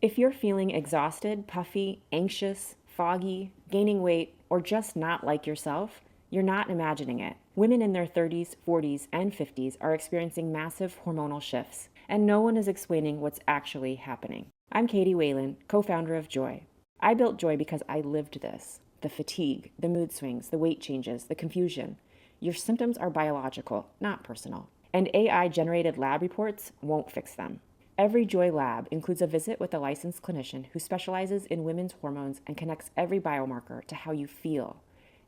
If you're feeling exhausted, puffy, anxious, foggy, gaining weight, or just not like yourself, you're not imagining it. Women in their 30s, 40s, and 50s are experiencing massive hormonal shifts, and no one is explaining what's actually happening. I'm Katie Whalen, co-founder of Joy. I built Joy because I lived this. The fatigue, the mood swings, the weight changes, the confusion. Your symptoms are biological, not personal. And AI-generated lab reports won't fix them. Every Joy lab includes a visit with a licensed clinician who specializes in women's hormones and connects every biomarker to how you feel.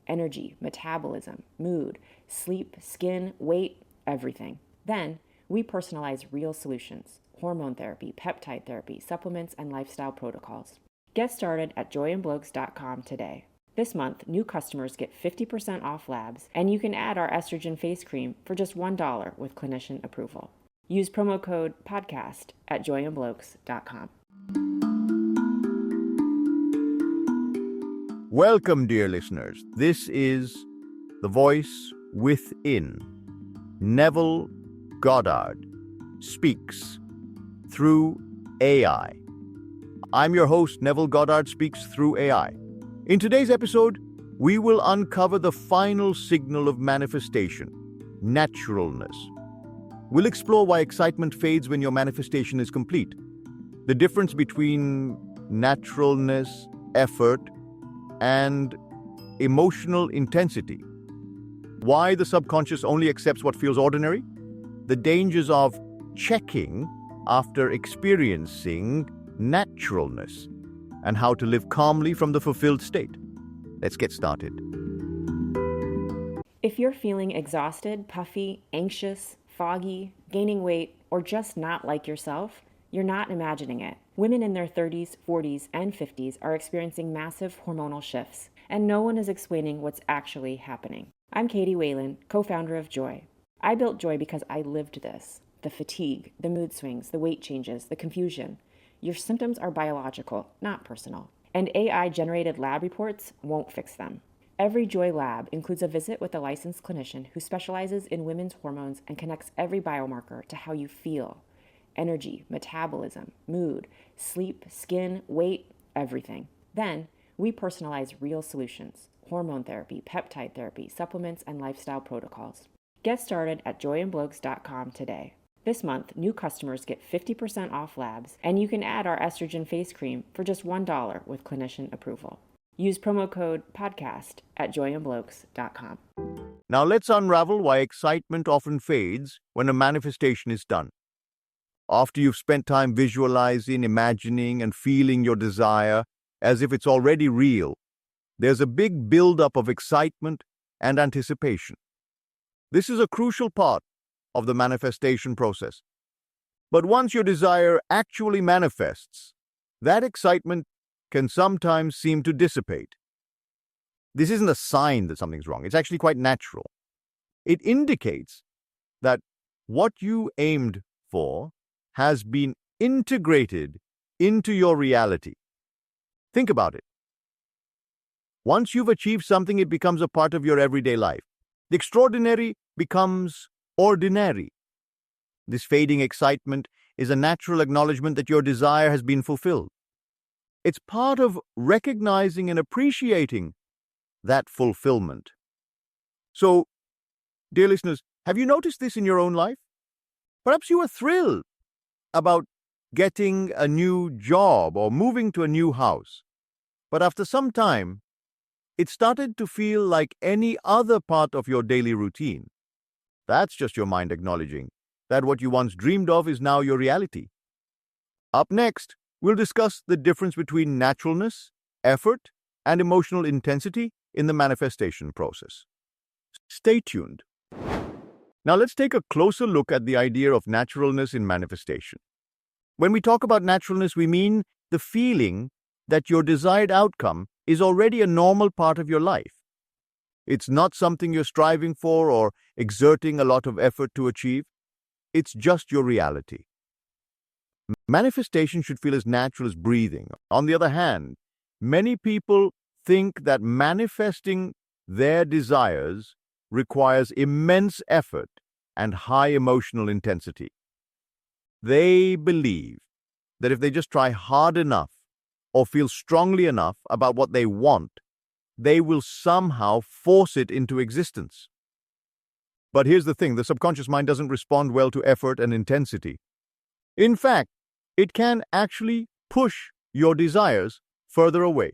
Energy, metabolism, mood, sleep, skin, weight, everything. Then, we personalize real solutions: hormone therapy, peptide therapy, supplements, and lifestyle protocols. Get started at joyandblokes.com today. This month, new customers get 50% off labs, and you can add our estrogen face cream for just $1 with clinician approval. Use promo code PODCAST at joyandblokes.com. Welcome, dear listeners. This is The Voice Within. Neville Goddard Speaks through AI. I'm your host, Neville Goddard Speaks through AI. In today's episode, we will uncover the final signal of manifestation: naturalness. We'll explore why excitement fades when your manifestation is complete, the difference between naturalness, effort, and emotional intensity, why the subconscious only accepts what feels ordinary, the dangers of checking after experiencing naturalness, and how to live calmly from the fulfilled state. Let's get started. If you're feeling exhausted, puffy, anxious, foggy, gaining weight, or just not like yourself, you're not imagining it. Women in their 30s, 40s, and 50s are experiencing massive hormonal shifts, and no one is explaining what's actually happening. I'm Katie Whalen, co-founder of Joy. I built Joy because I lived this. The fatigue, the mood swings, the weight changes, the confusion. Your symptoms are biological, not personal. And AI-generated lab reports won't fix them. Every Joy lab includes a visit with a licensed clinician who specializes in women's hormones and connects every biomarker to how you feel. Energy, metabolism, mood, sleep, skin, weight, everything. Then, we personalize real solutions: hormone therapy, peptide therapy, supplements, and lifestyle protocols. Get started at joyandblokes.com today. This month, new customers get 50% off labs, and you can add our estrogen face cream for just $1 with clinician approval. Use promo code PODCAST at joyandblokes.com. Now let's unravel why excitement often fades when a manifestation is done. After you've spent time visualizing, imagining, and feeling your desire as if it's already real, there's a big buildup of excitement and anticipation. This is a crucial part of the manifestation process. But once your desire actually manifests, that excitement can sometimes seem to dissipate. This isn't a sign that something's wrong. It's actually quite natural. It indicates that what you aimed for has been integrated into your reality. Think about it. Once you've achieved something, it becomes a part of your everyday life. The extraordinary becomes ordinary. This fading excitement is a natural acknowledgement that your desire has been fulfilled. It's part of recognizing and appreciating that fulfillment. So, dear listeners, have you noticed this in your own life? Perhaps you were thrilled about getting a new job or moving to a new house. But after some time, it started to feel like any other part of your daily routine. That's just your mind acknowledging that what you once dreamed of is now your reality. Up next, we'll discuss the difference between naturalness, effort, and emotional intensity in the manifestation process. Stay tuned. Now let's take a closer look at the idea of naturalness in manifestation. When we talk about naturalness, we mean the feeling that your desired outcome is already a normal part of your life. It's not something you're striving for or exerting a lot of effort to achieve. It's just your reality. Manifestation should feel as natural as breathing. On the other hand, many people think that manifesting their desires requires immense effort and high emotional intensity. They believe that if they just try hard enough or feel strongly enough about what they want, they will somehow force it into existence. But here's the thing, the subconscious mind doesn't respond well to effort and intensity. In fact, it can actually push your desires further away.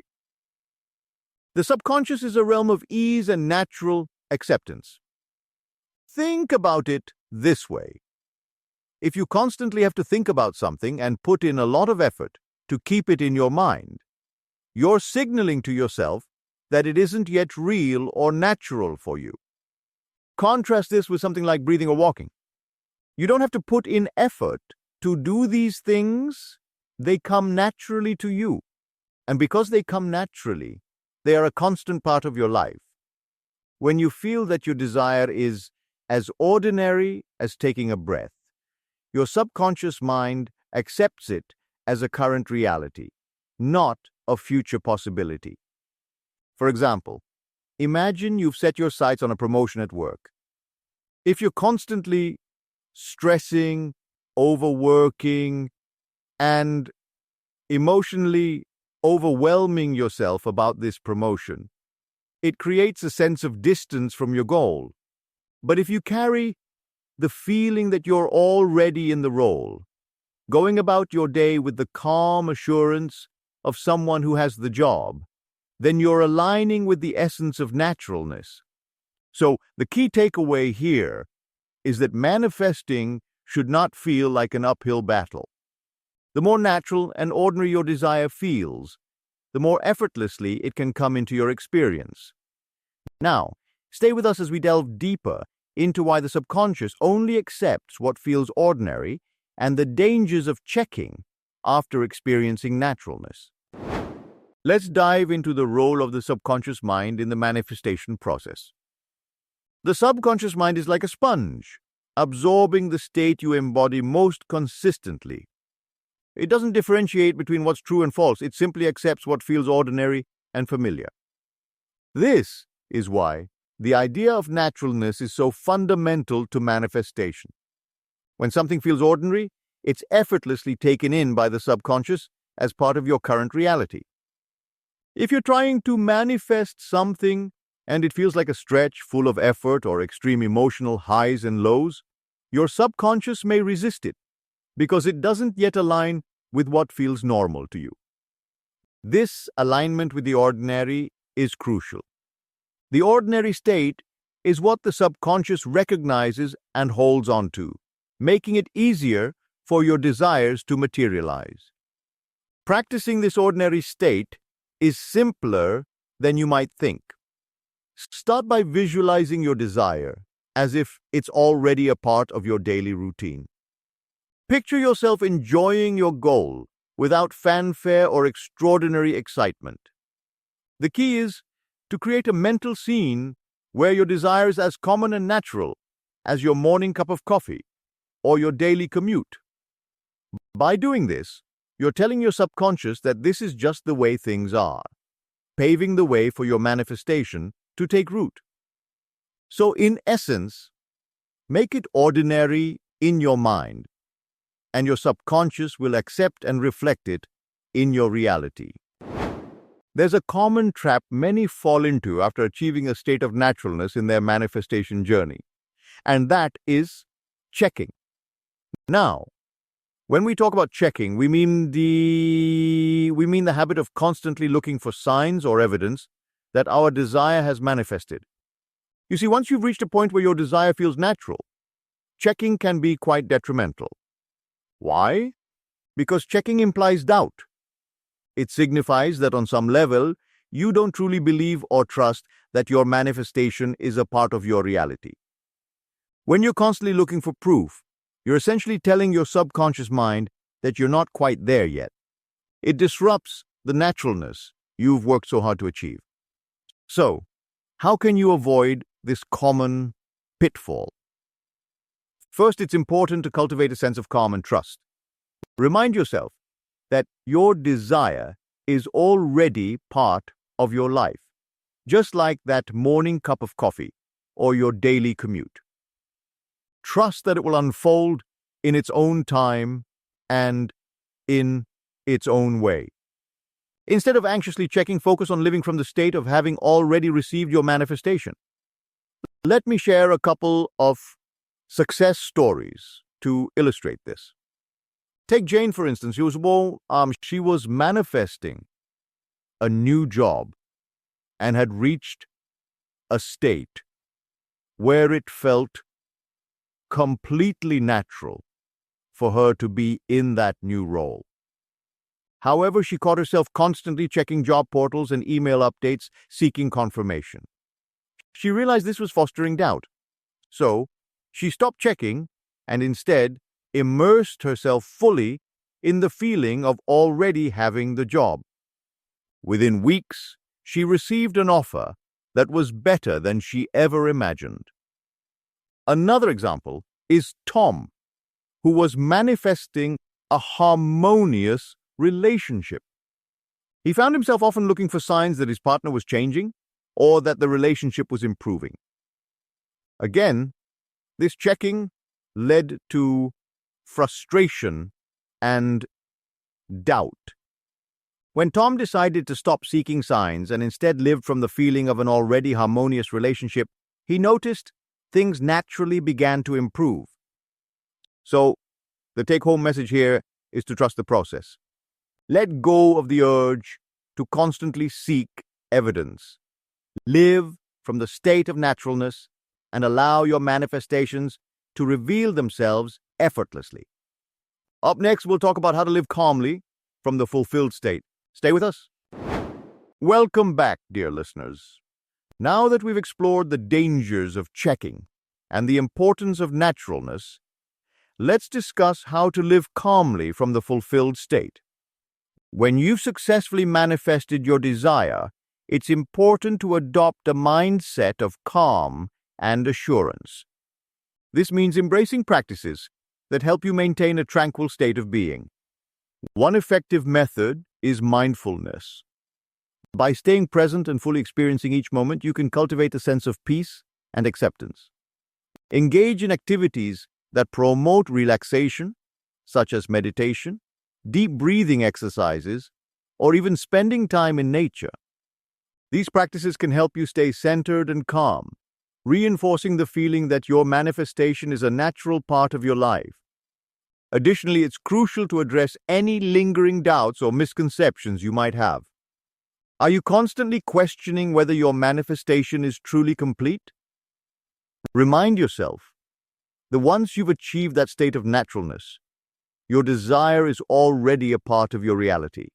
The subconscious is a realm of ease and natural acceptance. Think about it this way. If you constantly have to think about something and put in a lot of effort to keep it in your mind, you're signaling to yourself that it isn't yet real or natural for you. Contrast this with something like breathing or walking. You don't have to put in effort to do these things. They come naturally to you. And because they come naturally, they are a constant part of your life. When you feel that your desire is as ordinary as taking a breath, your subconscious mind accepts it as a current reality, not a future possibility. For example, imagine you've set your sights on a promotion at work. If you're constantly stressing, overworking, and emotionally overwhelming yourself about this promotion, it creates a sense of distance from your goal. But if you carry the feeling that you're already in the role, going about your day with the calm assurance of someone who has the job, then you're aligning with the essence of naturalness. So the key takeaway here is that manifesting should not feel like an uphill battle. The more natural and ordinary your desire feels, the more effortlessly it can come into your experience. Now, stay with us as we delve deeper into why the subconscious only accepts what feels ordinary and the dangers of checking after experiencing naturalness. Let's dive into the role of the subconscious mind in the manifestation process. The subconscious mind is like a sponge, absorbing the state you embody most consistently. It doesn't differentiate between what's true and false, it simply accepts what feels ordinary and familiar. This is why the idea of naturalness is so fundamental to manifestation. When something feels ordinary, it's effortlessly taken in by the subconscious as part of your current reality. If you're trying to manifest something and it feels like a stretch full of effort or extreme emotional highs and lows, your subconscious may resist it because it doesn't yet align with what feels normal to you. This alignment with the ordinary is crucial. The ordinary state is what the subconscious recognizes and holds on to, making it easier for your desires to materialize. Practicing this ordinary state is simpler than you might think. Start by visualizing your desire as if it's already a part of your daily routine. Picture yourself enjoying your goal without fanfare or extraordinary excitement. The key is to create a mental scene where your desire is as common and natural as your morning cup of coffee or your daily commute. By doing this, you're telling your subconscious that this is just the way things are, paving the way for your manifestation to take root. So, in essence, make it ordinary in your mind, and your subconscious will accept and reflect it in your reality. There's a common trap many fall into after achieving a state of naturalness in their manifestation journey, and that is checking. Now, when we talk about checking, we mean the habit of constantly looking for signs or evidence that our desire has manifested. You see, once you've reached a point where your desire feels natural, checking can be quite detrimental. Why? Because checking implies doubt. It signifies that on some level, you don't truly believe or trust that your manifestation is a part of your reality. When you're constantly looking for proof, you're essentially telling your subconscious mind that you're not quite there yet. It disrupts the naturalness you've worked so hard to achieve. So, how can you avoid this common pitfall? First, it's important to cultivate a sense of calm and trust. Remind yourself that your desire is already part of your life, just like that morning cup of coffee or your daily commute. Trust that it will unfold in its own time and in its own way. Instead of anxiously checking, focus on living from the state of having already received your manifestation. Let me share a couple of success stories to illustrate this. Take Jane, for instance. She was manifesting a new job and had reached a state where it felt completely natural for her to be in that new role. However, she caught herself constantly checking job portals and email updates, seeking confirmation. She realized this was fostering doubt. So, she stopped checking and instead immersed herself fully in the feeling of already having the job. Within weeks, she received an offer that was better than she ever imagined. Another example is Tom, who was manifesting a harmonious relationship. He found himself often looking for signs that his partner was changing or that the relationship was improving. Again, this checking led to frustration and doubt. When Tom decided to stop seeking signs and instead lived from the feeling of an already harmonious relationship, he noticed things naturally began to improve. So, the take-home message here is to trust the process. Let go of the urge to constantly seek evidence. Live from the state of naturalness and allow your manifestations to reveal themselves effortlessly. Up next, we'll talk about how to live calmly from the fulfilled state. Stay with us. Welcome back, dear listeners. Now that we've explored the dangers of checking and the importance of naturalness, let's discuss how to live calmly from the fulfilled state. When you've successfully manifested your desire, it's important to adopt a mindset of calm and assurance. This means embracing practices that help you maintain a tranquil state of being. One effective method is mindfulness. By staying present and fully experiencing each moment, you can cultivate a sense of peace and acceptance. Engage in activities that promote relaxation, such as meditation, deep breathing exercises, or even spending time in nature. These practices can help you stay centered and calm, reinforcing the feeling that your manifestation is a natural part of your life. Additionally, it's crucial to address any lingering doubts or misconceptions you might have. Are you constantly questioning whether your manifestation is truly complete? Remind yourself that once you've achieved that state of naturalness, your desire is already a part of your reality.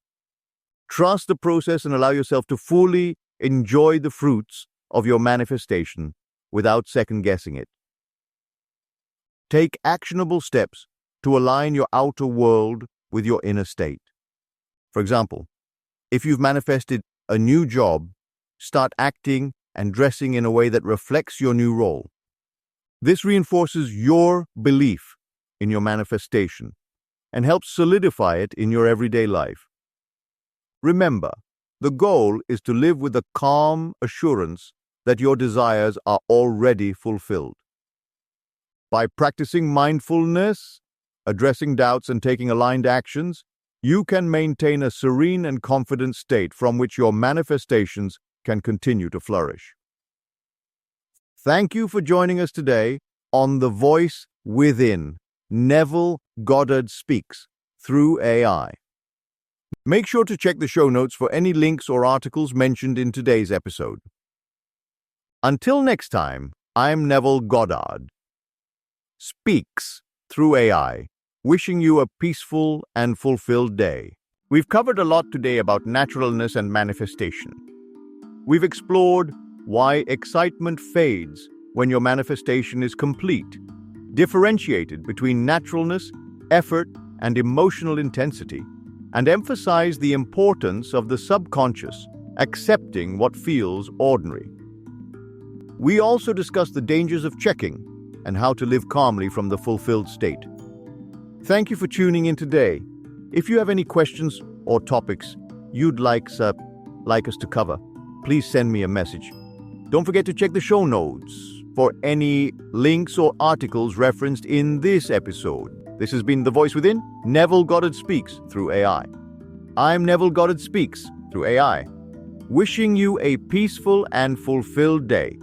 Trust the process and allow yourself to fully enjoy the fruits of your manifestation without second-guessing it. Take actionable steps to align your outer world with your inner state. For example, if you've manifested a new job, start acting and dressing in a way that reflects your new role. This reinforces your belief in your manifestation and helps solidify it in your everyday life. Remember, the goal is to live with a calm assurance that your desires are already fulfilled. By practicing mindfulness, addressing doubts, and taking aligned actions, you can maintain a serene and confident state from which your manifestations can continue to flourish. Thank you for joining us today on The Voice Within, Neville Goddard Speaks, through AI. Make sure to check the show notes for any links or articles mentioned in today's episode. Until next time, I'm Neville Goddard Speaks through AI, wishing you a peaceful and fulfilled day. We've covered a lot today about naturalness and manifestation. We've explored why excitement fades when your manifestation is complete, differentiated between naturalness, effort, and emotional intensity, and emphasized the importance of the subconscious accepting what feels ordinary. We also discussed the dangers of checking and how to live calmly from the fulfilled state. Thank you for tuning in today. If you have any questions or topics you'd like us to cover, please send me a message. Don't forget to check the show notes for any links or articles referenced in this episode. This has been The Voice Within, Neville Goddard Speaks through AI. I'm Neville Goddard Speaks through AI, wishing you a peaceful and fulfilled day.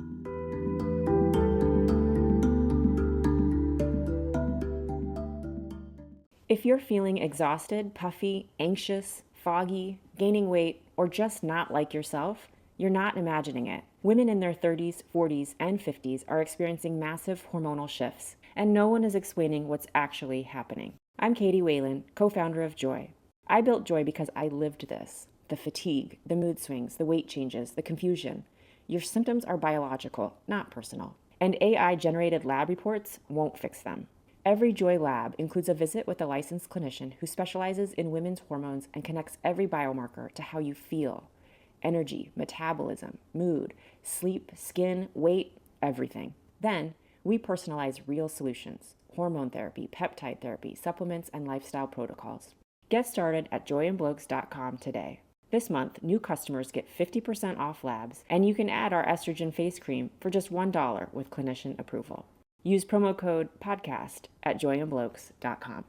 If you're feeling exhausted, puffy, anxious, foggy, gaining weight, or just not like yourself, you're not imagining it. Women in their 30s, 40s, and 50s are experiencing massive hormonal shifts, and no one is explaining what's actually happening. I'm Katie Whalen, co-founder of Joy. I built Joy because I lived this. The fatigue, the mood swings, the weight changes, the confusion. Your symptoms are biological, not personal. And AI-generated lab reports won't fix them. Every Joy lab includes a visit with a licensed clinician who specializes in women's hormones and connects every biomarker to how you feel. Energy, metabolism, mood, sleep, skin, weight, everything. Then, we personalize real solutions: hormone therapy, peptide therapy, supplements, and lifestyle protocols. Get started at joyandblokes.com today. This month, new customers get 50% off labs, and you can add our estrogen face cream for just $1 with clinician approval. Use promo code PODCAST at joyandblokes.com.